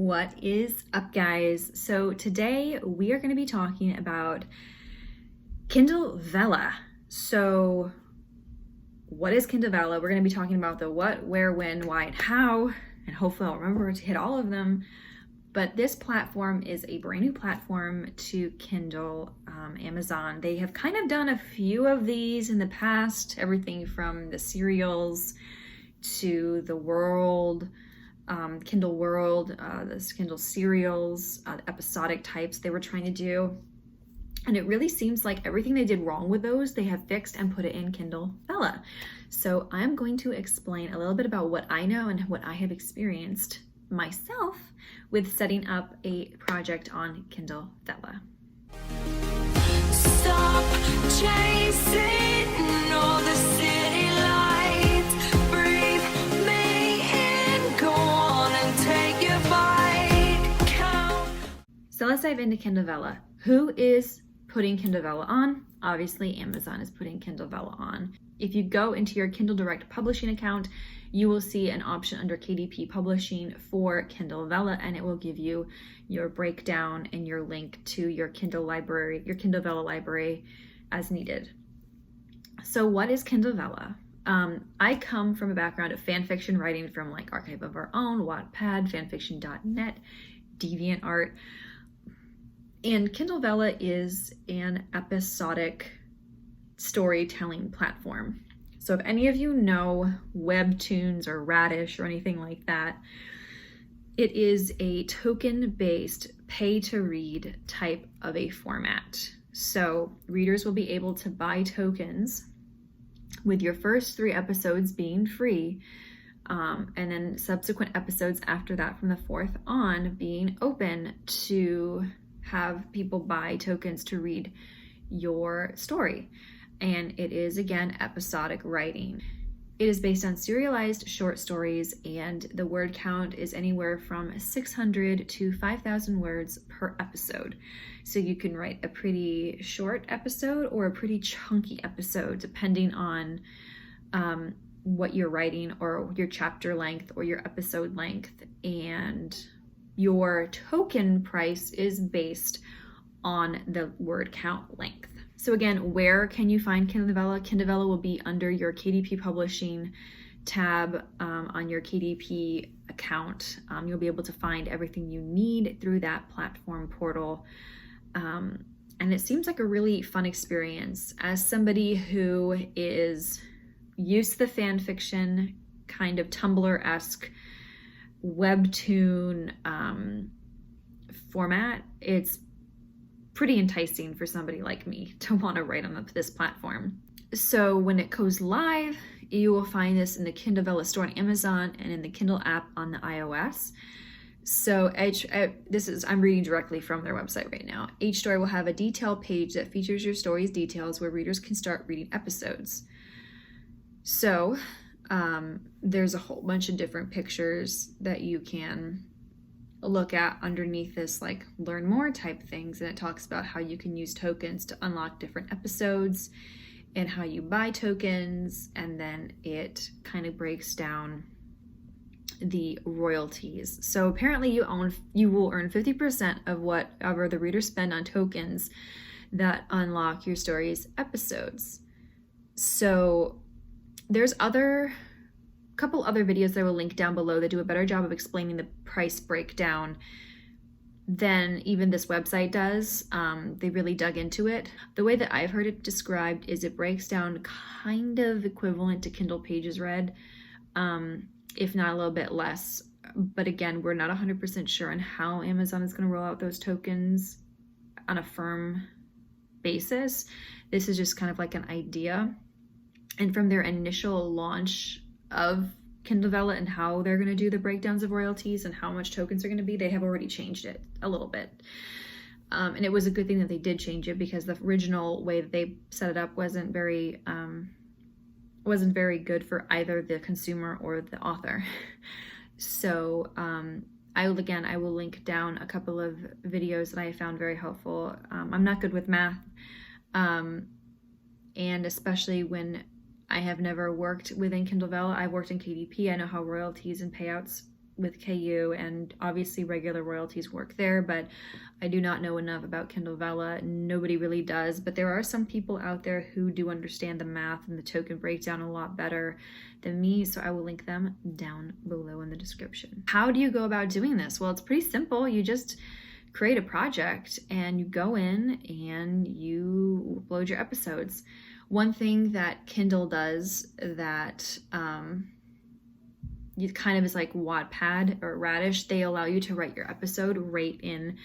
What is up, guys? So today we are going to be talking about Kindle Vella. So what is Kindle Vella? We're going to be talking about the what, where, when, why, and how, and hopefully I'll remember to hit all of them. But this platform is a brand new platform to Kindle, Amazon. They have kind of done a few of these in the past, everything from the serials to the World, Kindle World, this Kindle serials, episodic types they were trying to do. And it really seems like everything they did wrong with those, they have fixed and put it in Kindle Vella. So I'm going to explain a little bit about what I know and what I have experienced myself with setting up a project on Kindle Vella. Stop chasing all the city lights. Breathe me in, go on and take your bite. Count. So let's dive into Kindle Vella. Who is putting Kindle Vella on? Obviously, Amazon is putting Kindle Vella on. If you go into your Kindle Direct Publishing account, you will see an option under KDP Publishing for Kindle Vella, and it will give you your breakdown and your link to your Kindle library, your Kindle Vella library as needed. So what is Kindle Vella? I come from a background of fan fiction writing from like Archive of Our Own, Wattpad, fanfiction.net, DeviantArt. And Kindle Vella is an episodic storytelling platform. So if any of you know Webtoons or Radish or anything like that, it is a token-based pay-to-read type of a format. So readers will be able to buy tokens with your first 3 episodes being free, and then subsequent episodes after that from the 4th on being open to have people buy tokens to read your story. And it is, again, episodic writing. It is based on serialized short stories, and the word count is anywhere from 600 to 5,000 words per episode. So you can write a pretty short episode or a pretty chunky episode, depending on what you're writing or your chapter length or your episode length. And your token price is based on the word count length. So again, where can you find Kindle Vella? Kindle Vella will be under your KDP Publishing tab on your KDP account. You'll be able to find everything you need through that platform portal. And it seems like a really fun experience. As somebody who is used to the fan fiction, kind of Tumblr-esque Webtoon format, it's pretty enticing for somebody like me to want to write on this platform. So when it goes live, you will find this in the Kindle Vella store on Amazon and in the Kindle app on the iOS. So I'm reading directly from their website right now. Each story will have a detail page that features your story's details where readers can start reading episodes. So there's a whole bunch of different pictures that you can look at underneath this, like learn more type things, and it talks about how you can use tokens to unlock different episodes and how you buy tokens, and then it kind of breaks down the royalties. So apparently you will earn 50% of whatever the readers spend on tokens that unlock your story's episodes. So there's couple other videos that I will link down below that do a better job of explaining the price breakdown than even this website does. They really dug into it. The way that I've heard it described is it breaks down kind of equivalent to Kindle Pages Read, if not a little bit less. But again, we're not 100% sure on how Amazon is going to roll out those tokens on a firm basis. This is just kind of like an idea. And from their initial launch of Kindle Vella and how they're going to do the breakdowns of royalties and how much tokens are going to be, they have already changed it a little bit. And it was a good thing that they did change it, because the original way that they set it up wasn't very good for either the consumer or the author. So I will link down a couple of videos that I found very helpful. I'm not good with math, and especially when I have never worked within Kindle Vella. I've worked in KDP. I know how royalties and payouts with KU, and obviously regular royalties work there, but I do not know enough about Kindle Vella. Nobody really does, but there are some people out there who do understand the math and the token breakdown a lot better than me, so I will link them down below in the description. How do you go about doing this? Well, it's pretty simple. You just create a project and you go in and you upload your episodes. One thing that Kindle does that it kind of is like Wattpad or Radish, they allow you to write your episode right in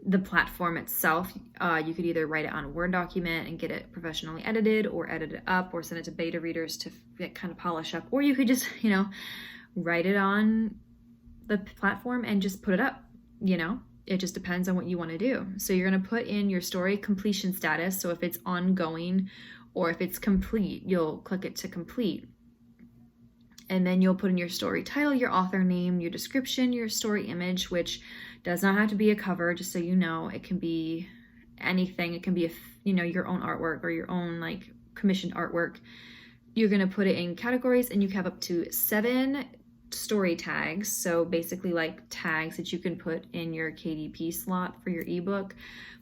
the platform itself. You could either write it on a Word document and get it professionally edited, or edit it up, or send it to beta readers to kind of polish up, or you could just, write it on the platform and just put it up. It just depends on what you want to do. So you're going to put in your story completion status. So if it's ongoing or if it's complete, you'll click it to complete. And then you'll put in your story title, your author name, your description, your story image, which does not have to be a cover, just so you know. It can be anything. It can be, your own artwork or your own commissioned artwork. You're going to put it in categories, and you have up to 7 story tags. So basically tags that you can put in your KDP slot for your ebook,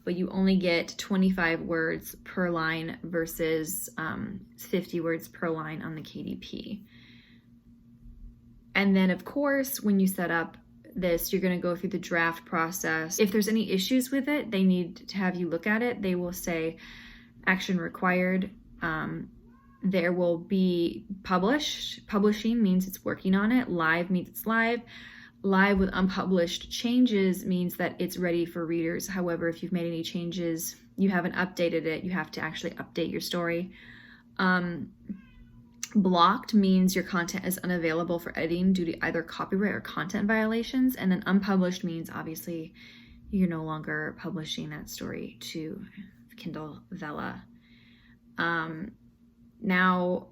but you only get 25 words per line versus 50 words per line on the KDP. And then, of course, when you set up this, you're going to go through the draft process. If there's any issues with it, they need to have you look at it. They will say action required. There will be publishing means it's working on it. Live means it's live. Live with unpublished changes means that it's ready for readers. However, if you've made any changes, you haven't updated it, you have to actually update your story. Blocked means your content is unavailable for editing due to either copyright or content violations. And then unpublished means obviously you're no longer publishing that story to Kindle Vella. Now,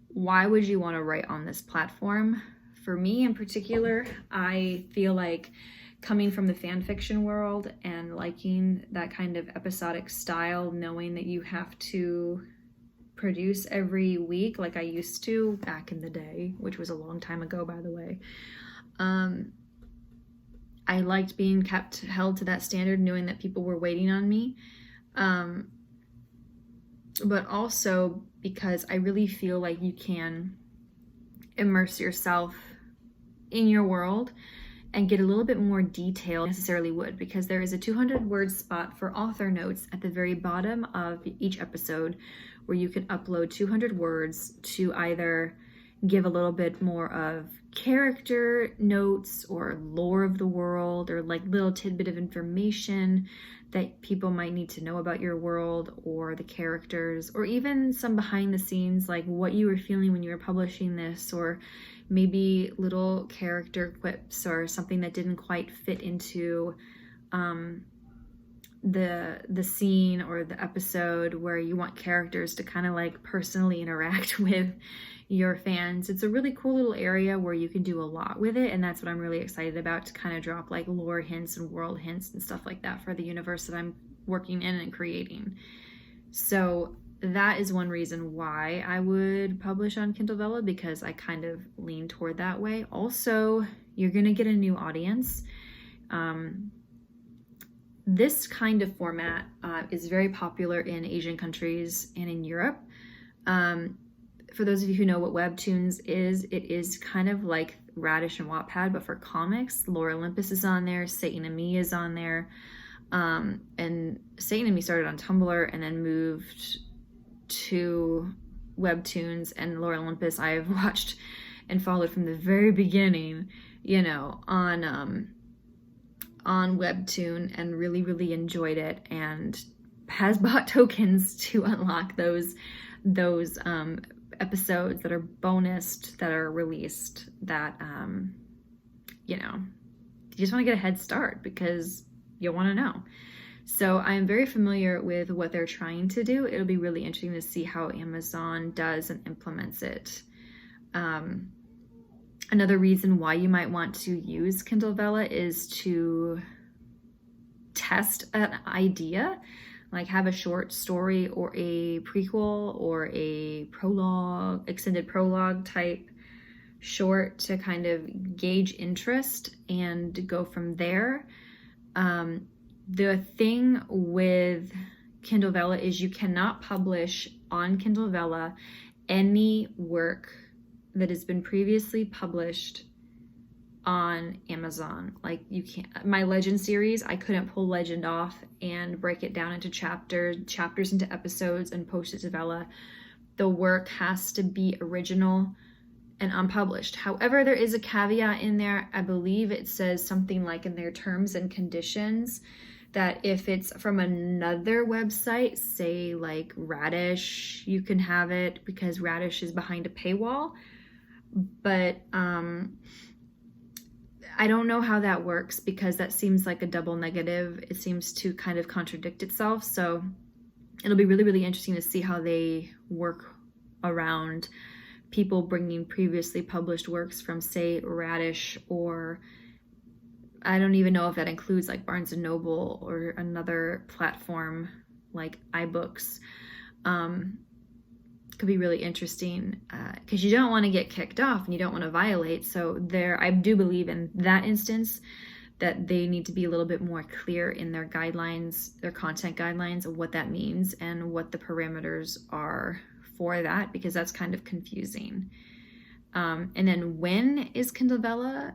why would you want to write on this platform? For me in particular, I feel like coming from the fan fiction world and liking that kind of episodic style, knowing that you have to produce every week like I used to back in the day, which was a long time ago, by the way. I liked being held to that standard, knowing that people were waiting on me. But also because I really feel like you can immerse yourself in your world and get a little bit more detail than necessarily would, because there is a 200-word spot for author notes at the very bottom of each episode where you can upload 200 words to either give a little bit more of character notes or lore of the world, or little tidbit of information that people might need to know about your world or the characters, or even some behind the scenes, like what you were feeling when you were publishing this, or maybe little character quips or something that didn't quite fit into the scene or the episode where you want characters to kind of personally interact with your fans. It's a really cool little area where you can do a lot with it, and that's what I'm really excited about, to kind of drop lore hints and world hints and stuff like that for the universe that I'm working in and creating. So that is one reason why I would publish on Kindle Vella, because I kind of lean toward that way. Also, you're gonna get a new audience. This kind of format is very popular in Asian countries and in Europe. For those of you who know what Webtoons is, it is kind of like Radish and Wattpad, but for comics. Lore Olympus is on there, Satan and Me is on there. And Satan and Me started on Tumblr and then moved to Webtoons, and Lore Olympus I have watched and followed from the very beginning, on Webtoon, and really, really enjoyed it, and has bought tokens to unlock those episodes that are bonused, that are released, that you just want to get a head start because you want to know. So I'm very familiar with what they're trying to do. It'll be really interesting to see how Amazon does and implements it. Another reason why you might want to use Kindle Vella is to test an idea, have a short story or a prequel or a prologue, extended prologue type short to kind of gauge interest and go from there. The thing with Kindle Vella is you cannot publish on Kindle Vella any work that has been previously published on Amazon. Like, you can't, my Legend series, I couldn't pull Legend off and break it down into chapters into episodes and post it to Vella. The work has to be original and unpublished. However, there is a caveat in there. I believe it says something like in their terms and conditions that if it's from another website, say like Radish, you can have it because Radish is behind a paywall. But I don't know how that works because that seems like a double negative. It seems to kind of contradict itself. So it'll be really, really interesting to see how they work around people bringing previously published works from, say, Radish, or I don't even know if that includes like Barnes & Noble or another platform like iBooks. Could be really interesting because you don't want to get kicked off and you don't want to violate. So there, I do believe in that instance that they need to be a little bit more clear in their guidelines, their content guidelines, of what that means and what the parameters are for that, because that's kind of confusing. And then when is Kindle Vella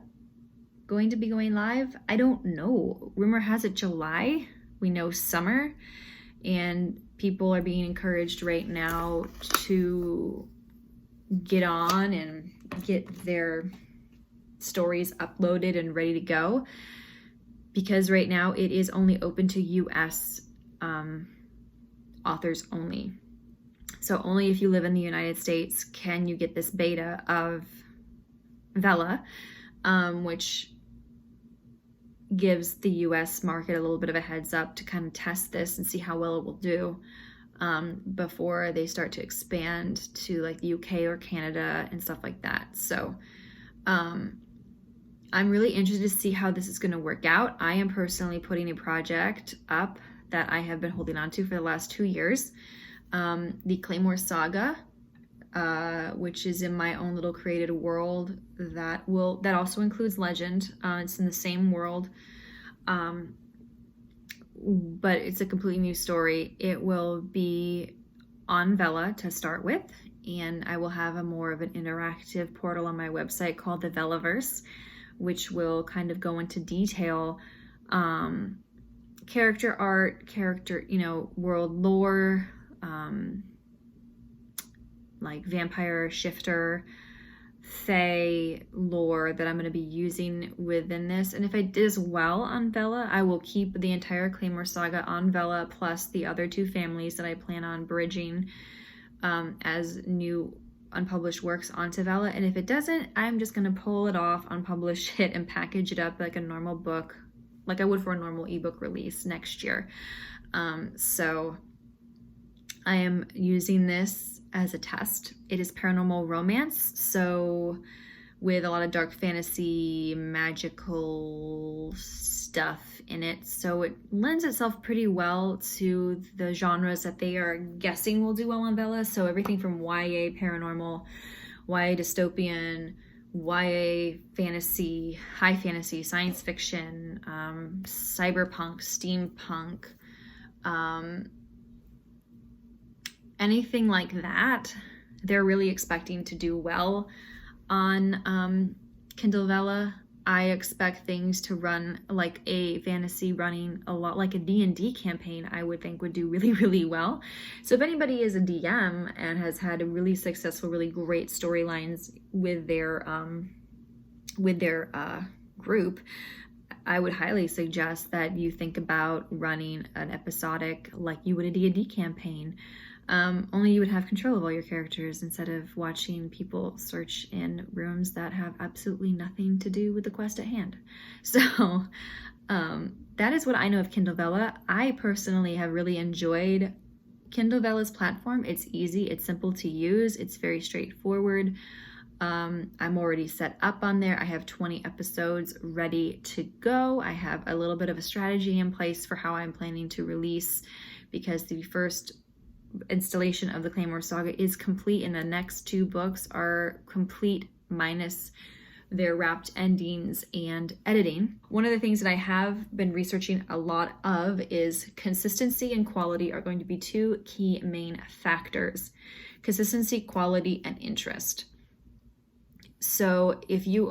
going to be going live? I don't know. Rumor has it July. We know summer, and people are being encouraged right now to get on and get their stories uploaded and ready to go, because right now it is only open to US authors only. So only if you live in the United States can you get this beta of Vella, which gives the US market a little bit of a heads up to kind of test this and see how well it will do before they start to expand to like the UK or Canada and stuff like that. So I'm really interested to see how this is going to work out. I am personally putting a project up that I have been holding on to for the last 2 years. The Claymore Saga, which is in my own little created world that also includes Legend. It's in the same world, but it's a completely new story. It will be on Vella to start with, and I will have a more of an interactive portal on my website called the Vellaverse, which will kind of go into detail, character art, world lore, like vampire, shifter, fae lore that I'm going to be using within this. And if I did as well on Vella, I will keep the entire Claymore Saga on Vella plus the other 2 families that I plan on bridging as new unpublished works onto Vella. And if it doesn't, I'm just going to pull it off, unpublish it, and package it up like a normal book, like I would for a normal ebook release next year. So I am using this as a test. It is paranormal romance, so with a lot of dark fantasy, magical stuff in it. So it lends itself pretty well to the genres that they are guessing will do well on Vella. So everything from YA paranormal, YA dystopian, YA fantasy, high fantasy, science fiction, cyberpunk, steampunk, anything like that. They're really expecting to do well on Kindle Vella. I expect things to run like a fantasy running a lot like a D&D campaign, I would think would do really, really well. So if anybody is a DM and has had a really successful, really great storylines with their group, I would highly suggest that you think about running an episodic like you would a D&D campaign. Only you would have control of all your characters instead of watching people search in rooms that have absolutely nothing to do with the quest at hand. So that is what I know of Kindle Vella. I personally have really enjoyed Kindle Vella's platform. It's easy, it's simple to use, it's very straightforward. I'm already set up on there. I have 20 episodes ready to go. I have a little bit of a strategy in place for how I'm planning to release, because the first installation of the Claymore Saga is complete and the next 2 books are complete minus their wrapped endings and editing. One of the things that I have been researching a lot of is consistency and quality are going to be two key main factors. Consistency, quality, and interest. So if you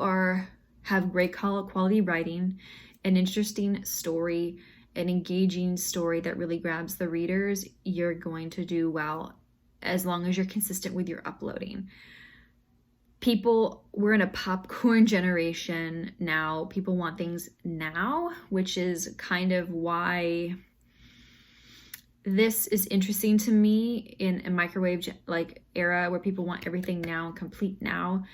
have great quality writing, an interesting story, an engaging story that really grabs the readers, you're going to do well as long as you're consistent with your uploading. We're in a popcorn generation now. People want things now, which is kind of why this is interesting to me in a microwave era where people want everything now, complete now.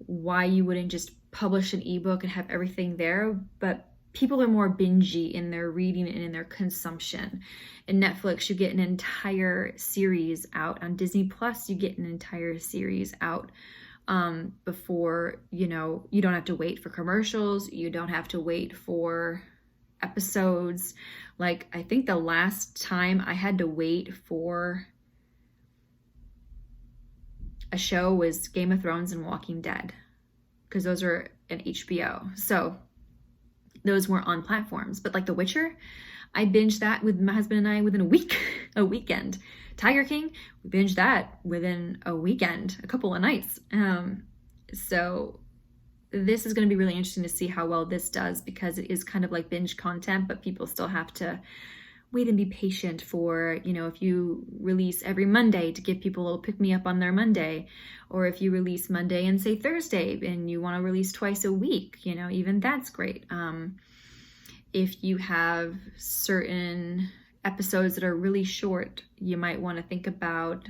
Why you wouldn't just publish an ebook and have everything there, but people are more bingey in their reading and in their consumption. In Netflix, you get an entire series out. On Disney Plus, you get an entire series out before, you don't have to wait for commercials. You don't have to wait for episodes. Like, I think the last time I had to wait for a show was Game of Thrones and Walking Dead, because those are an HBO. So those weren't on platforms. But like The Witcher, I binged that with my husband and I within a weekend. Tiger King, we binged that within a weekend, a couple of nights. So this is going to be really interesting to see how well this does, because it is kind of like binge content, but people still have to wait and be patient for, if you release every Monday to give people a little pick me up on their Monday, or if you release Monday and say Thursday and you want to release twice a week, even that's great. If you have certain episodes that are really short, you might want to think about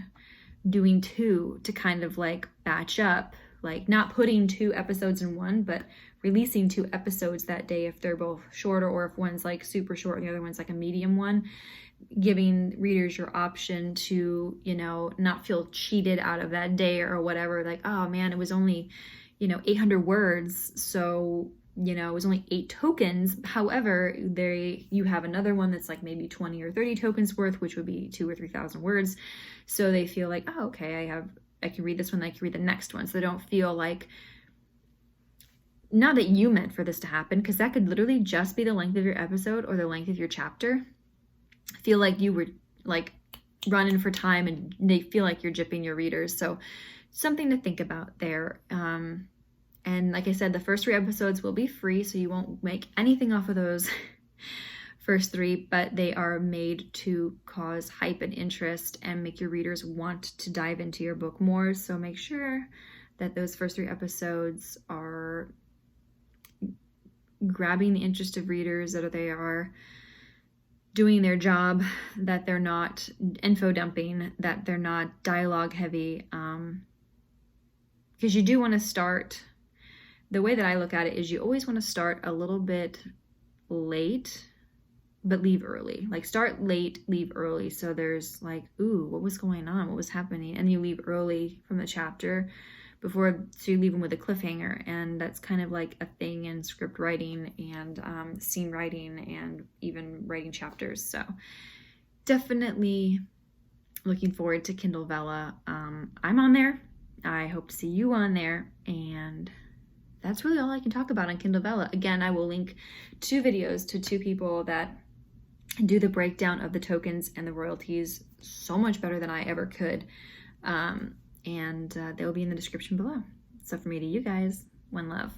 doing 2 to kind of like batch up, like not putting 2 episodes in one, but releasing 2 episodes that day if they're both shorter, or if one's like super short and the other one's like a medium one, giving readers your option to, not feel cheated out of that day or whatever. Like, oh man, it was only, 800 words. So, it was only 8 tokens. However, you have another one that's like maybe 20 or 30 tokens worth, which would be 2,000 or 3,000 words. So they feel like, oh, okay, I can read this one, I can read the next one. So they don't feel like, not that you meant for this to happen, because that could literally just be the length of your episode or the length of your chapter. Feel like you were like running for time, and they feel like you're gypping your readers. So something to think about there. And like I said, the first 3 episodes will be free, so you won't make anything off of those first 3, but they are made to cause hype and interest and make your readers want to dive into your book more. So make sure that those first 3 episodes are grabbing the interest of readers, that they are doing their job, that they're not info dumping, that they're not dialogue heavy. Because you do want to start, the way that I look at it is you always want to start a little bit late, but leave early. Like start late, leave early. So there's like, ooh, what was going on? What was happening? And you leave early from the chapter so you leave them with a cliffhanger. And that's kind of like a thing in script writing and scene writing and even writing chapters. So definitely looking forward to Kindle Vella. I'm on there. I hope to see you on there. And that's really all I can talk about on Kindle Vella. Again, I will link 2 videos to 2 people that do the breakdown of the tokens and the royalties so much better than I ever could. And they'll be in the description below. So from me to you guys, one love.